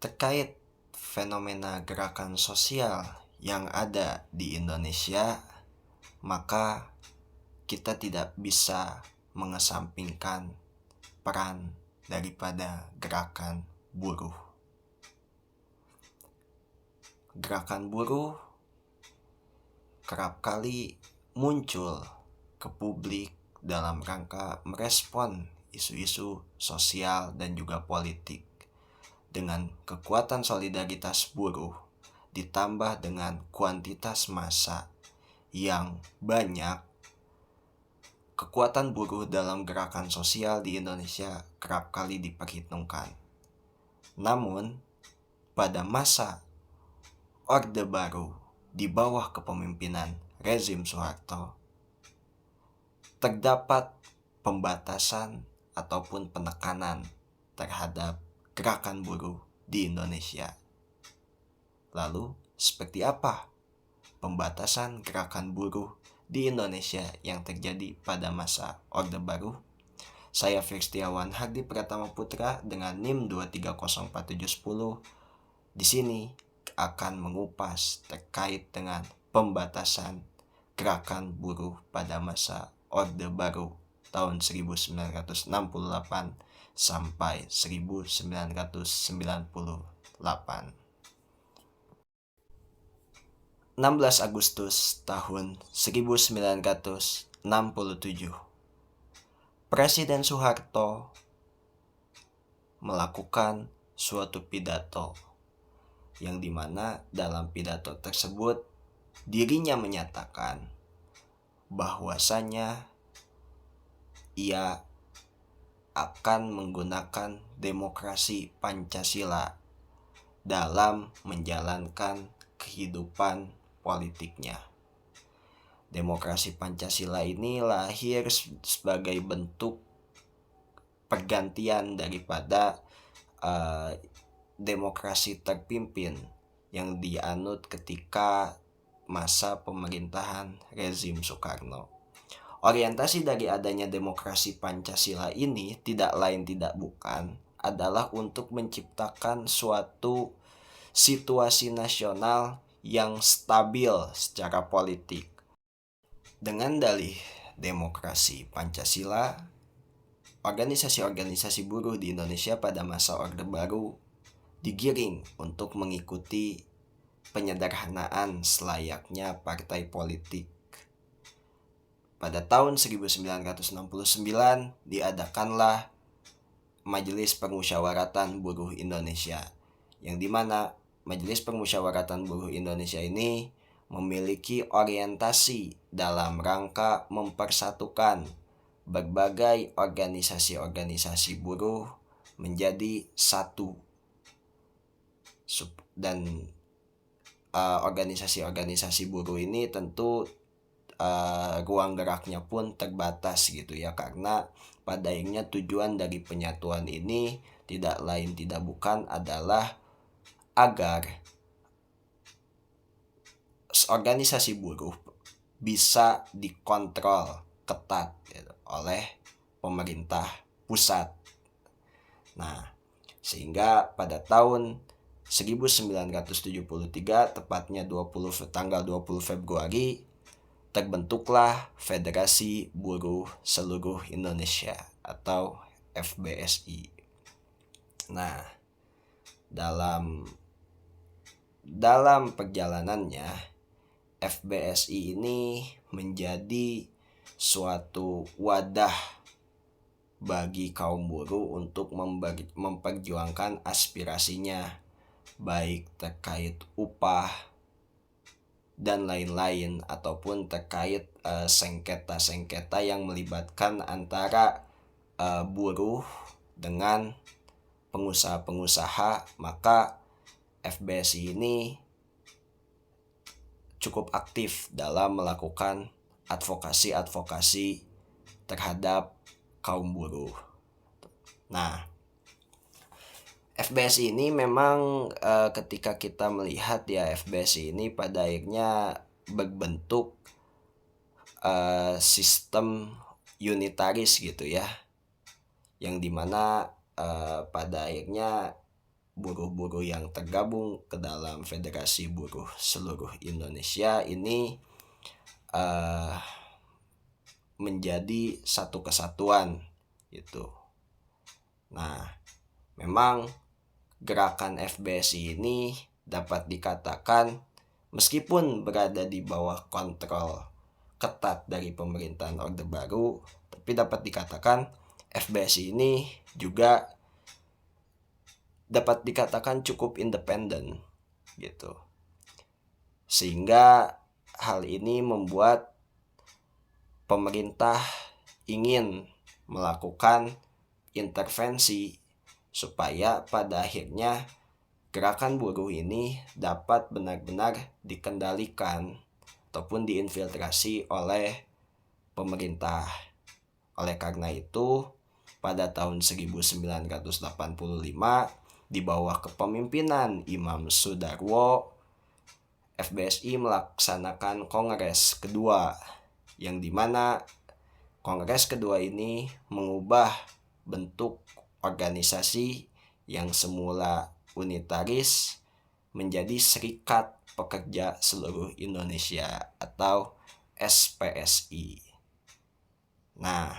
Terkait fenomena gerakan sosial yang ada di Indonesia, maka kita tidak bisa mengesampingkan peran daripada gerakan buruh. Gerakan buruh kerap kali muncul ke publik dalam rangka merespon isu-isu sosial dan juga politik. Dengan kekuatan solidaritas buruh ditambah dengan kuantitas massa yang banyak, kekuatan buruh dalam gerakan sosial di Indonesia kerap kali diperhitungkan. Namun, pada masa Orde Baru di bawah kepemimpinan rezim Soeharto, terdapat pembatasan ataupun penekanan terhadap gerakan buruh di Indonesia. Lalu, seperti apa pembatasan gerakan buruh di Indonesia yang terjadi pada masa Orde Baru? Saya Firstiawan Hardi Pratama Putra dengan NIM 2304710 di sini akan mengupas terkait dengan pembatasan gerakan buruh pada masa Orde Baru tahun 1968 sampai 1998. 16 Agustus tahun 1967, Presiden Soeharto melakukan suatu pidato yang dimana dalam pidato tersebut dirinya menyatakan bahwasanya ia akan menggunakan demokrasi Pancasila dalam menjalankan kehidupan politiknya. Demokrasi Pancasila ini lahir sebagai bentuk pergantian daripada demokrasi terpimpin yang dianut ketika masa pemerintahan rezim Soekarno. Orientasi dari adanya demokrasi Pancasila ini tidak lain tidak bukan adalah untuk menciptakan suatu situasi nasional yang stabil secara politik. Dengan dalih demokrasi Pancasila, organisasi-organisasi buruh di Indonesia pada masa Orde Baru digiring untuk mengikuti penyederhanaan selayaknya partai politik. Pada tahun 1969 diadakanlah Majelis Permusyawaratan Buruh Indonesia, yang dimana Majelis Permusyawaratan Buruh Indonesia ini memiliki orientasi dalam rangka mempersatukan berbagai organisasi-organisasi buruh menjadi satu. Dan organisasi-organisasi buruh ini tentu ruang geraknya pun terbatas gitu ya, karena pada akhirnya tujuan dari penyatuan ini tidak lain tidak bukan adalah agar organisasi buruh bisa dikontrol ketat gitu, oleh pemerintah pusat. Nah, sehingga pada tahun 1973 tepatnya tanggal 20 Februari terbentuklah Federasi Buruh Seluruh Indonesia atau FBSI. Nah, dalam perjalanannya FBSI ini menjadi suatu wadah bagi kaum buruh untuk memperjuangkan aspirasinya, baik terkait upah dan lain-lain, ataupun terkait sengketa-sengketa yang melibatkan antara buruh dengan pengusaha-pengusaha. Maka FBSI ini cukup aktif dalam melakukan advokasi terhadap kaum buruh. Nah, FBSI ini memang ketika kita melihat ya, FBSI ini pada akhirnya berbentuk sistem unitaris gitu ya, yang dimana pada akhirnya buruh-buruh yang tergabung ke dalam Federasi Buruh seluruh Indonesia ini menjadi satu kesatuan gitu. Nah, memang gerakan FBSI ini dapat dikatakan meskipun berada di bawah kontrol ketat dari pemerintahan Orde Baru, tapi dapat dikatakan FBSI ini juga dapat dikatakan cukup independen gitu. Sehingga hal ini membuat pemerintah ingin melakukan intervensi supaya pada akhirnya gerakan buruh ini dapat benar-benar dikendalikan ataupun diinfiltrasi oleh pemerintah. Oleh karena itu, pada tahun 1985 di bawah kepemimpinan Imam Sudarwo, FBSI melaksanakan Kongres kedua, yang dimana Kongres kedua ini mengubah bentuk organisasi yang semula unitaris menjadi Serikat Pekerja Seluruh Indonesia atau SPSI. Nah,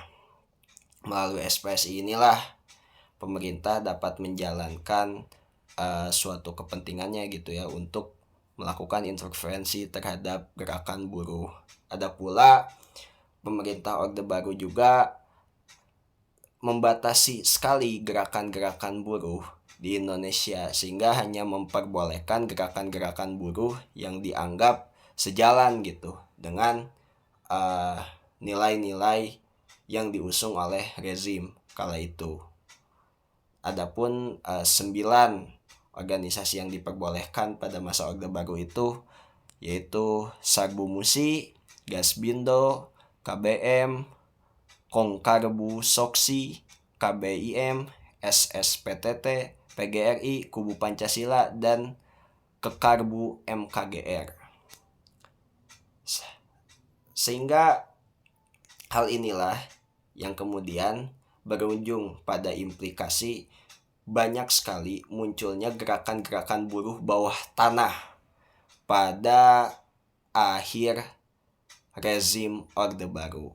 melalui SPSI inilah pemerintah dapat menjalankan suatu kepentingannya gitu ya untuk melakukan intervensi terhadap gerakan buruh. Ada pula pemerintah Orde Baru juga membatasi sekali gerakan-gerakan buruh di Indonesia sehingga hanya memperbolehkan gerakan-gerakan buruh yang dianggap sejalan gitu dengan nilai-nilai yang diusung oleh rezim kala itu. Adapun 9 organisasi yang diperbolehkan pada masa Orde Baru itu yaitu Sarbu Musi, Gasbindo, KBM, Kongkarbu Soksi, KBIM, SSPTT, PGRI, Kubu Pancasila, dan Kekarbu MKGR. Sehingga hal inilah yang kemudian berujung pada implikasi banyak sekali munculnya gerakan-gerakan buruh bawah tanah pada akhir rezim Orde Baru.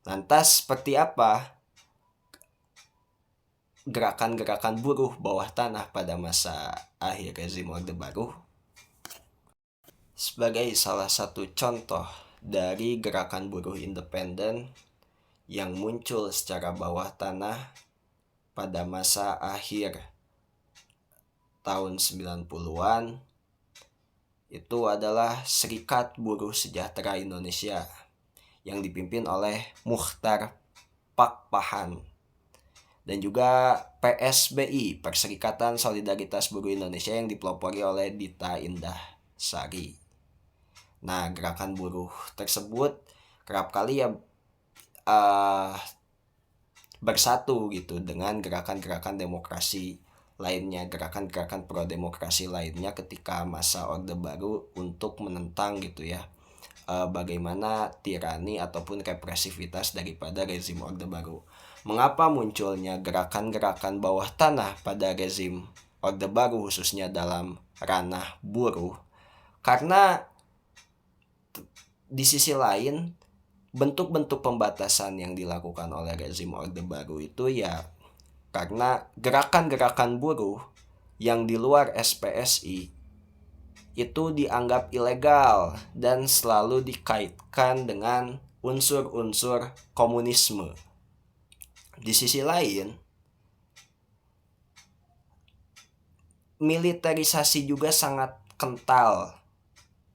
Lantas seperti apa gerakan-gerakan buruh bawah tanah pada masa akhir rezim Orde Baru? Sebagai salah satu contoh dari gerakan buruh independen yang muncul secara bawah tanah pada masa akhir tahun 90-an itu adalah Serikat Buruh Sejahtera Indonesia yang dipimpin oleh Muchtar Pakpahan dan juga PSBI, Perserikatan Solidaritas Buruh Indonesia, yang dipelopori oleh Dita Indah Sari. Nah, gerakan buruh tersebut kerap kali ya bersatu gitu dengan gerakan-gerakan demokrasi lainnya, gerakan-gerakan pro demokrasi lainnya ketika masa Orde Baru untuk menentang gitu ya bagaimana tirani ataupun represivitas daripada rezim Orde Baru. Mengapa munculnya gerakan-gerakan bawah tanah pada rezim Orde Baru khususnya dalam ranah buruh? Karena di sisi lain bentuk-bentuk pembatasan yang dilakukan oleh rezim Orde Baru itu ya karena gerakan-gerakan buruh yang di luar SPSI itu dianggap ilegal dan selalu dikaitkan dengan unsur-unsur komunisme. Di sisi lain, militerisasi juga sangat kental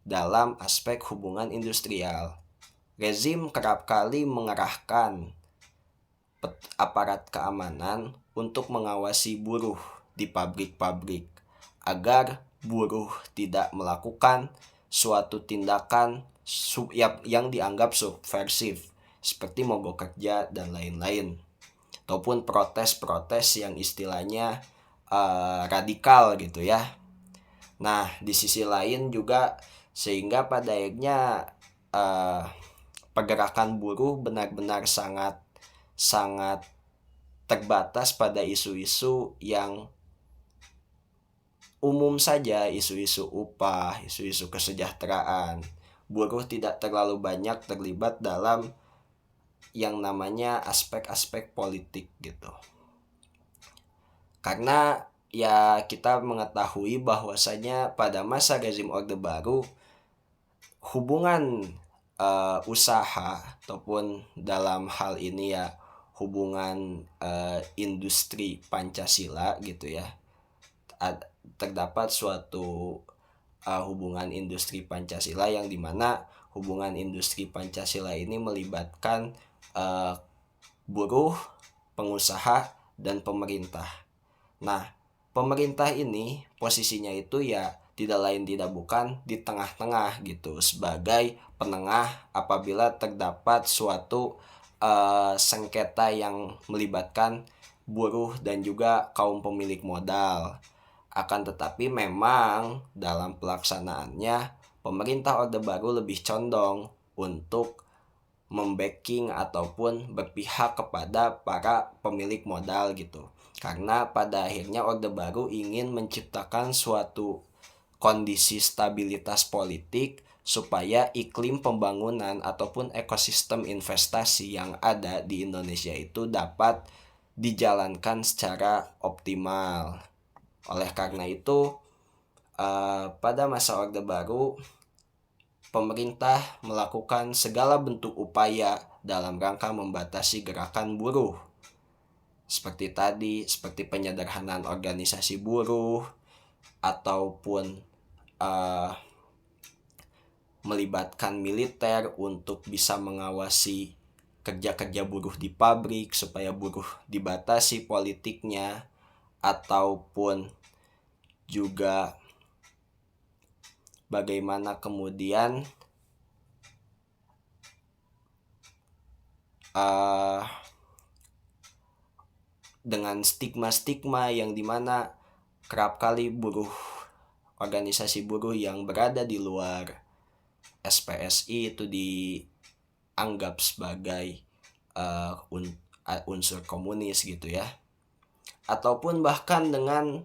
dalam aspek hubungan industrial. Rezim kerap kali mengerahkan aparat keamanan untuk mengawasi buruh di pabrik-pabrik agar buruh tidak melakukan suatu tindakan yang dianggap subversif seperti mogok kerja dan lain-lain, ataupun protes-protes yang istilahnya radikal gitu ya. Nah, di sisi lain juga sehingga pada akhirnya pergerakan buruh benar-benar sangat terbatas pada isu-isu yang umum saja isu-isu upah, isu-isu kesejahteraan, buruh tidak terlalu banyak terlibat dalam yang namanya aspek-aspek politik gitu. Karena ya kita mengetahui bahwasanya pada masa rezim Orde Baru hubungan usaha ataupun dalam hal ini ya hubungan industri Pancasila gitu ya, terdapat suatu hubungan industri Pancasila yang dimana hubungan industri Pancasila ini melibatkan buruh, pengusaha, dan pemerintah. Nah, pemerintah ini posisinya itu ya tidak lain tidak bukan di tengah-tengah gitu, sebagai penengah apabila terdapat suatu sengketa yang melibatkan buruh dan juga kaum pemilik modal. Akan tetapi memang dalam pelaksanaannya pemerintah Orde Baru lebih condong untuk membacking ataupun berpihak kepada para pemilik modal gitu. Karena pada akhirnya Orde Baru ingin menciptakan suatu kondisi stabilitas politik supaya iklim pembangunan ataupun ekosistem investasi yang ada di Indonesia itu dapat dijalankan secara optimal. Oleh karena itu, pada masa Orde Baru, pemerintah melakukan segala bentuk upaya dalam rangka membatasi gerakan buruh. Seperti tadi, seperti penyederhanaan organisasi buruh, ataupun melibatkan militer untuk bisa mengawasi kerja-kerja buruh di pabrik supaya buruh dibatasi politiknya, ataupun juga bagaimana kemudian dengan stigma-stigma yang dimana kerap kali buruh, organisasi buruh yang berada di luar SPSI itu dianggap sebagai unsur komunis gitu ya, ataupun bahkan dengan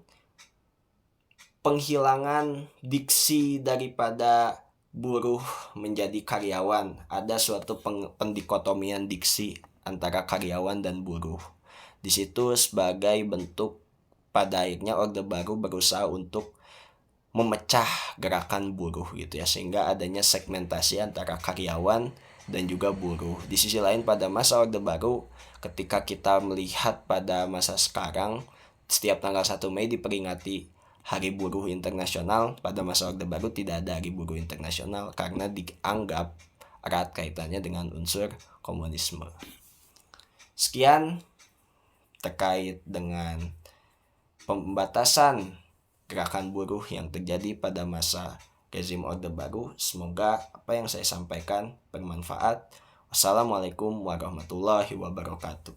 penghilangan diksi daripada buruh menjadi karyawan. Ada suatu pendikotomian diksi antara karyawan dan buruh. Di situ sebagai bentuk pada akhirnya Orde Baru berusaha untuk memecah gerakan buruh gitu ya, sehingga adanya segmentasi antara karyawan dan juga buruh. Di sisi lain pada masa Orde Baru, ketika kita melihat pada masa sekarang, setiap tanggal 1 Mei diperingati Hari Buruh Internasional. Pada masa Orde Baru tidak ada Hari Buruh Internasional karena dianggap erat kaitannya dengan unsur komunisme. Sekian terkait dengan pembatasan gerakan buruh yang terjadi pada masa rezim Orde Baru. Semoga apa yang saya sampaikan bermanfaat. Wassalamualaikum warahmatullahi wabarakatuh.